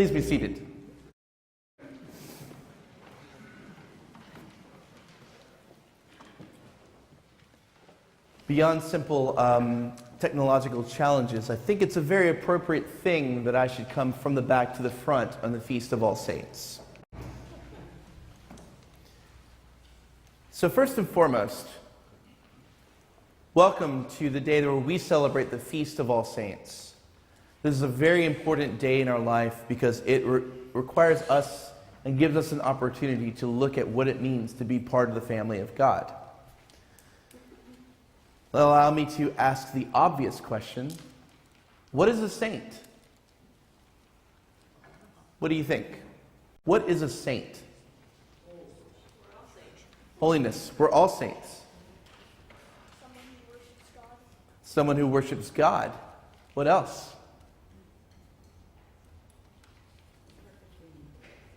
Please be seated. Beyond simple technological challenges, I think it's a very appropriate thing that I should come from the back to the front on the Feast of All Saints. So first and foremost, welcome to the day where we celebrate the Feast of All Saints. This is a very important day in our life because it requires us and gives us an opportunity to look at what it means to be part of the family of God. Allow me to ask the obvious question, what is a saint? What do you think? What is a saint? Holiness. We're all saints. Someone who worships God. What else?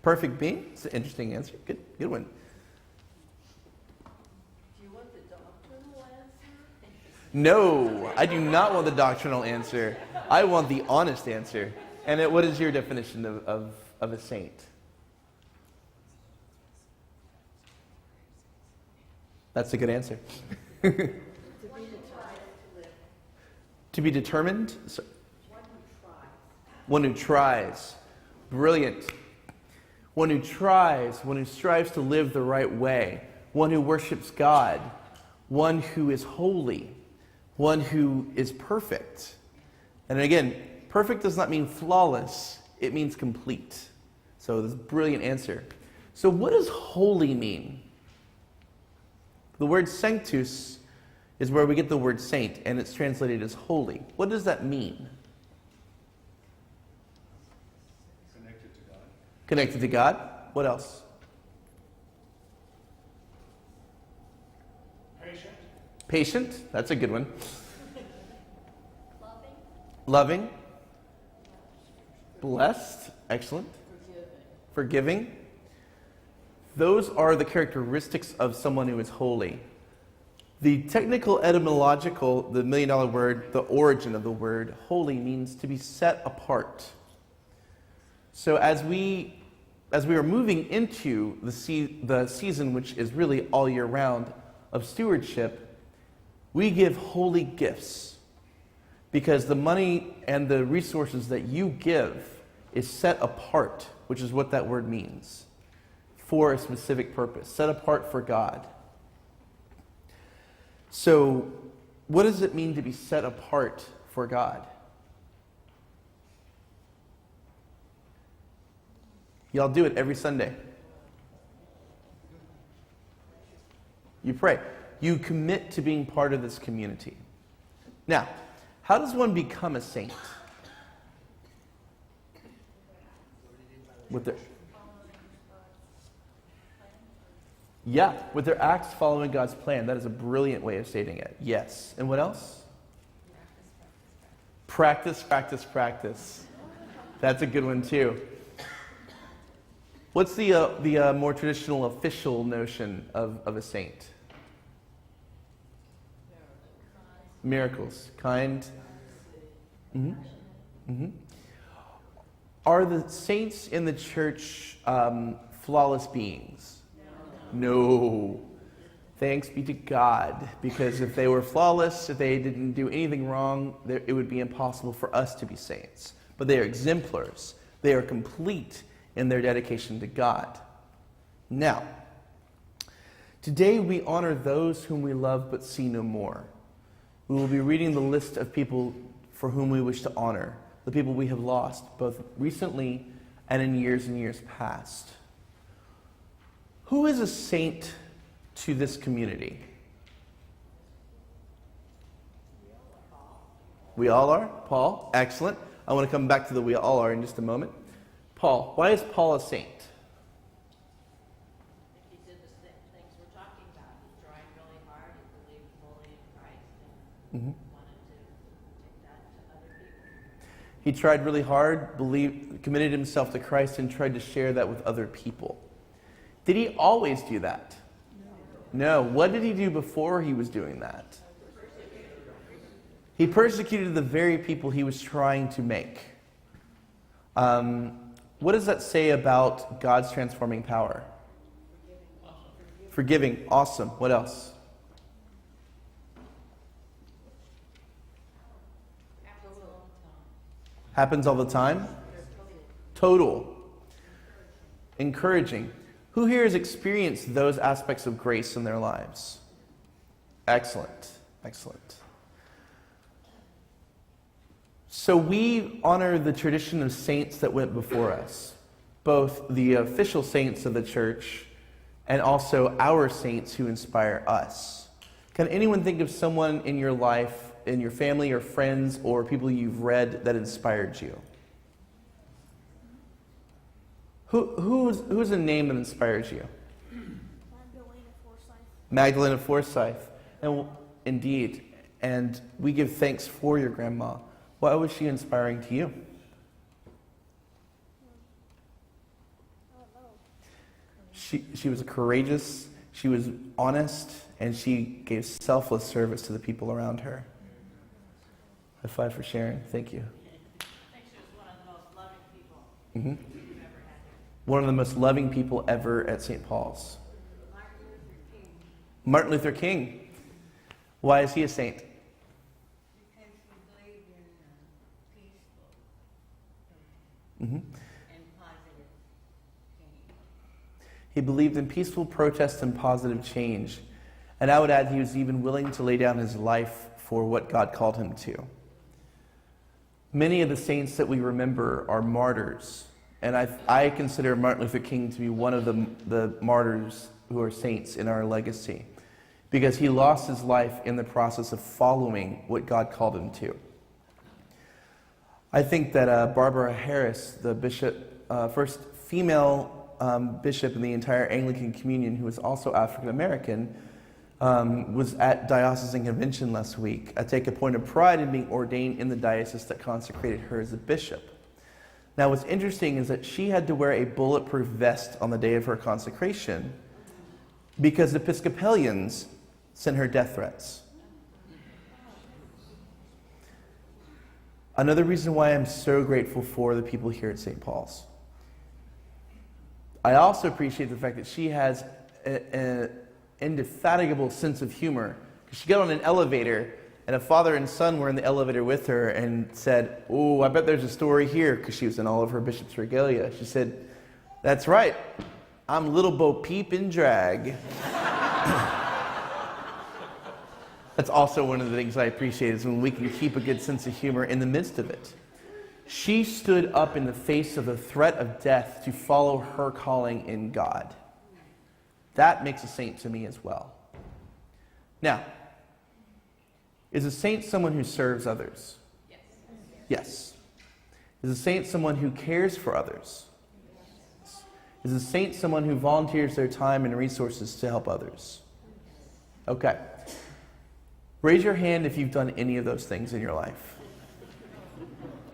Perfect being? It's an interesting answer. Good one. No, I do not want the doctrinal answer. I want the honest answer. And what is your definition of a saint? That's a good answer. To be determined? So, one who tries. Brilliant. One who tries, one who strives to live the right way. One who worships God. One who is holy. One who is perfect. And again, perfect does not mean flawless. It means complete. So this is a brilliant answer. So what does holy mean? The word sanctus is where we get the word saint, and it's translated as holy. What does that mean? Connected to God. Connected to God. What else? Patient, that's a good one. Loving. Blessed, excellent. Forgiving. Those are the characteristics of someone who is holy. The technical etymological, the million-dollar word, the origin of the word holy means to be set apart. So as we are moving into the season, which is really all year round, of stewardship, we give holy gifts because the money and the resources that you give is set apart, which is what that word means, for a specific purpose, set apart for God. So, what does it mean to be set apart for God? Y'all do it every Sunday. You pray. You commit to being part of this community. Now, how does one become a saint? With their acts following God's plan. That is a brilliant way of stating it. Yes. And what else? Practice. That's a good one too. What's the more traditional official notion of a saint? Miracles. Kind. Are the saints in the church flawless beings? No. Thanks be to God, because if they were flawless, if they didn't do anything wrong, it would be impossible for us to be saints. But they are exemplars. They are complete in their dedication to God. Now, today we honor those whom we love but see no more. We will be reading the list of people for whom we wish to honor, the people we have lost, both recently and in years and years past. Who is a saint to this community? We all are? Paul, excellent. I want to come back to the we all are in just a moment. Paul, why is Paul a saint? He did the things we're talking about. He tried really hard. He believed fully in Christ and wanted to take that to other people. He tried really hard, committed himself to Christ, and tried to share that with other people. Did he always do that? No. What did he do before he was doing that? He persecuted the very people he was trying to make. What does that say about God's transforming power? Forgiving. Awesome. What else? Happens all the time. Total. Encouraging. Who here has experienced those aspects of grace in their lives? Excellent. Excellent. So we honor the tradition of saints that went before us, both the official saints of the church and also our saints who inspire us. Can anyone think of someone in your life, in your family or friends or people you've read that inspired you? Who's a name that inspires you? Magdalena Forsyth. And indeed, and we give thanks for your grandma. Why was she inspiring to you? She was courageous, she was honest, and she gave selfless service to the people around her. High five for sharing. Thank you. I think she was one of the most loving people Mm-hmm. you've ever had here. One of the most loving people ever at St. Paul's. Martin Luther King. Why is he a saint? Because he believed in peaceful Mm-hmm. and positive change. He believed in peaceful protest and positive change. And I would add he was even willing to lay down his life for what God called him to. Many of the saints that we remember are martyrs. And I consider Martin Luther King to be one of the martyrs who are saints in our legacy, because he lost his life in the process of following what God called him to. I think that Barbara Harris, the bishop, first female bishop in the entire Anglican Communion, who was also African American, was at diocesan convention last week. I take a point of pride in being ordained in the diocese that consecrated her as a bishop. Now, what's interesting is that she had to wear a bulletproof vest on the day of her consecration because Episcopalians sent her death threats. Another reason why I'm so grateful for the people here at St. Paul's. I also appreciate the fact that she has an indefatigable sense of humor. She got on an elevator, and a father and son were in the elevator with her and said, "Oh, I bet there's a story here," because she was in all of her bishop's regalia. She said, "That's right, I'm Little Bo Peep in drag." That's also one of the things I appreciate, is when we can keep a good sense of humor in the midst of it. She stood up in the face of the threat of death to follow her calling in God. That makes a saint to me as well. Now, is a saint someone who serves others? Yes. Yes. Is a saint someone who cares for others? Yes. Is a saint someone who volunteers their time and resources to help others? Okay. Raise your hand if you've done any of those things in your life.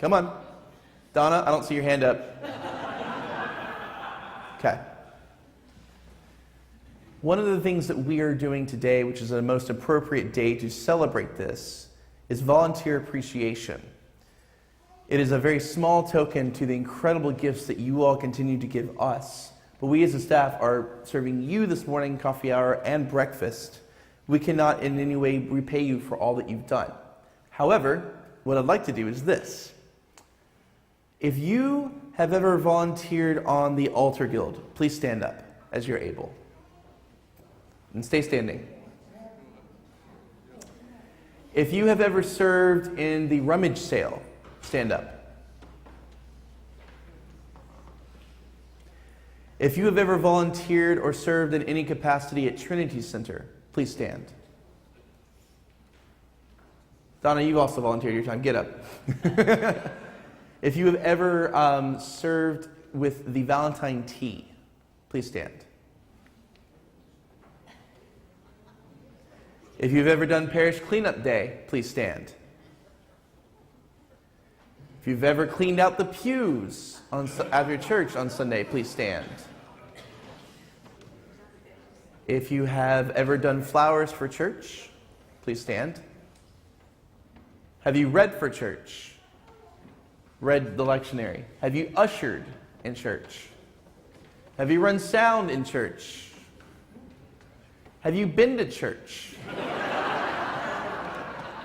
Come on. Donna, I don't see your hand up. Okay. One of the things that we are doing today, which is the most appropriate day to celebrate this, is volunteer appreciation. It is a very small token to the incredible gifts that you all continue to give us. But we as a staff are serving you this morning, coffee hour and breakfast. We cannot in any way repay you for all that you've done. However, what I'd like to do is this. If you have ever volunteered on the Altar Guild, please stand up as you're able. And stay standing. If you have ever served in the rummage sale, stand up. If you have ever volunteered or served in any capacity at Trinity Center, please stand. Donna, you've also volunteered your time. Get up. If you have ever served with the Valentine Tea, please stand. If you've ever done Parish Cleanup Day, please stand. If you've ever cleaned out the pews at your church on Sunday, please stand. If you have ever done flowers for church, please stand. Have you read for church? Read the lectionary? Have you ushered in church? Have you run sound in church? Have you been to church?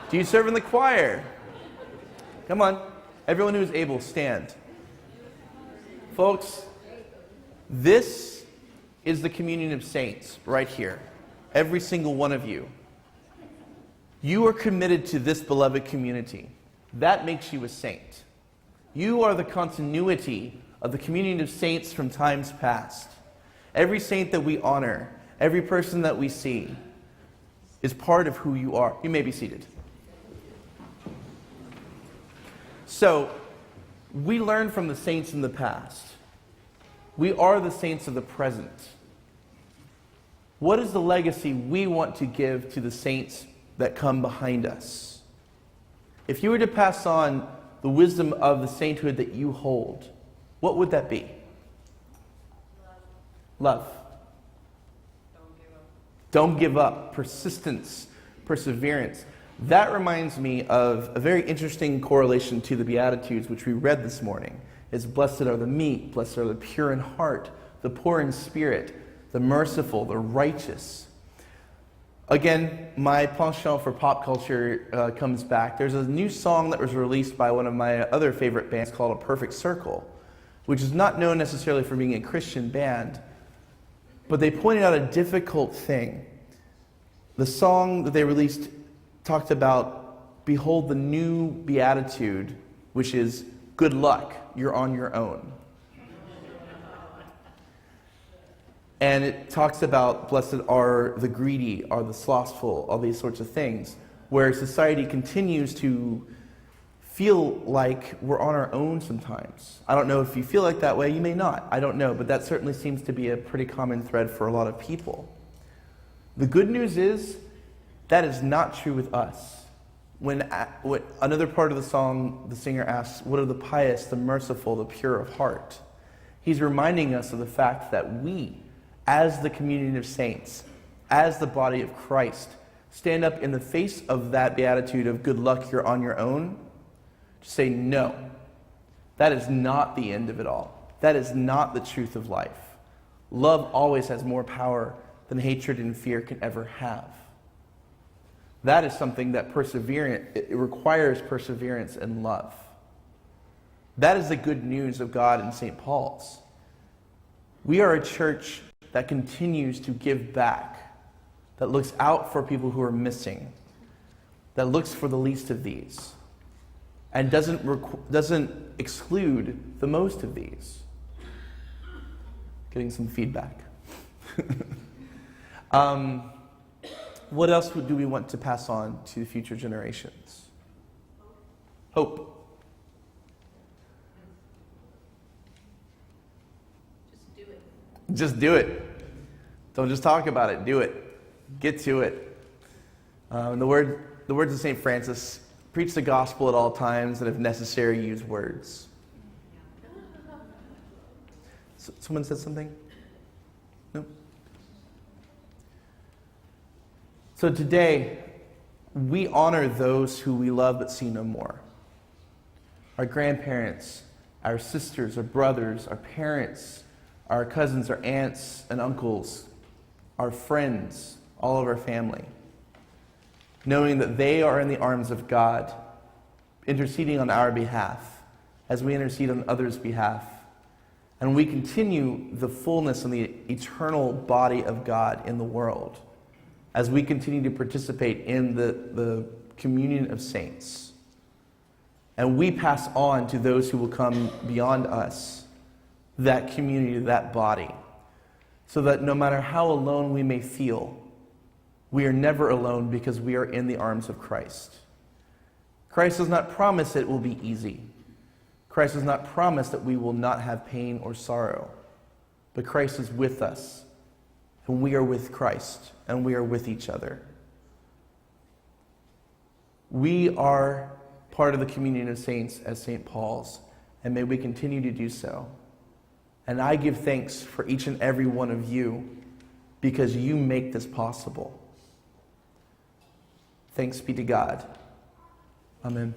Do you serve in the choir? Come on. Everyone who is able, stand. Folks, this is the communion of saints right here. Every single one of you. You are committed to this beloved community. That makes you a saint. You are the continuity of the communion of saints from times past. Every saint that we honor, every person that we see, is part of who you are. You may be seated. So, we learn from the saints in the past. We are the saints of the present. What is the legacy we want to give to the saints that come behind us? If you were to pass on the wisdom of the sainthood that you hold, what would that be? Love. Don't give up. Persistence, perseverance. That reminds me of a very interesting correlation to the Beatitudes, which we read this morning. It's blessed are the meek, blessed are the pure in heart, the poor in spirit, the merciful, the righteous. Again, my penchant for pop culture comes back. There's a new song that was released by one of my other favorite bands called A Perfect Circle, which is not known necessarily for being a Christian band, but they pointed out a difficult thing. The song that they released talked about, behold the new beatitude, which is, good luck, you're on your own. And it talks about, blessed are the greedy, are the slothful, all these sorts of things, where society continues to feel like we're on our own sometimes. I don't know if you feel like that way, you may not, I don't know, but that certainly seems to be a pretty common thread for a lot of people. The good news is, that is not true with us. When another part of the song, the singer asks, what are the pious, the merciful, the pure of heart? He's reminding us of the fact that we, as the communion of saints, as the body of Christ, stand up in the face of that beatitude of good luck, you're on your own, to say no. That is not the end of it all. That is not the truth of life. Love always has more power than hatred and fear can ever have. That is something that it requires perseverance and love. That is the good news of God in St. Paul's. We are a church that continues to give back, that looks out for people who are missing, that looks for the least of these, and doesn't exclude the most of these. Getting some feedback. What else do we want to pass on to future generations? Hope. Just do it. Just do it. Don't just talk about it. Do it. Get to it. The words of St. Francis: preach the gospel at all times, and if necessary, use words. Someone said something? No? So today, we honor those who we love but see no more. Our grandparents, our sisters, our brothers, our parents, our cousins, our aunts and uncles, our friends, all of our family. Knowing that they are in the arms of God, interceding on our behalf, as we intercede on others' behalf. And we continue the fullness and the eternal body of God in the world, as we continue to participate in the communion of saints. And we pass on to those who will come beyond us that community, that body, so that no matter how alone we may feel, we are never alone because we are in the arms of Christ. Christ does not promise it will be easy. Christ does not promise that we will not have pain or sorrow. But Christ is with us, and we are with Christ, and we are with each other. We are part of the communion of saints as St. Paul's, and may we continue to do so. And I give thanks for each and every one of you because you make this possible. Thanks be to God. Amen.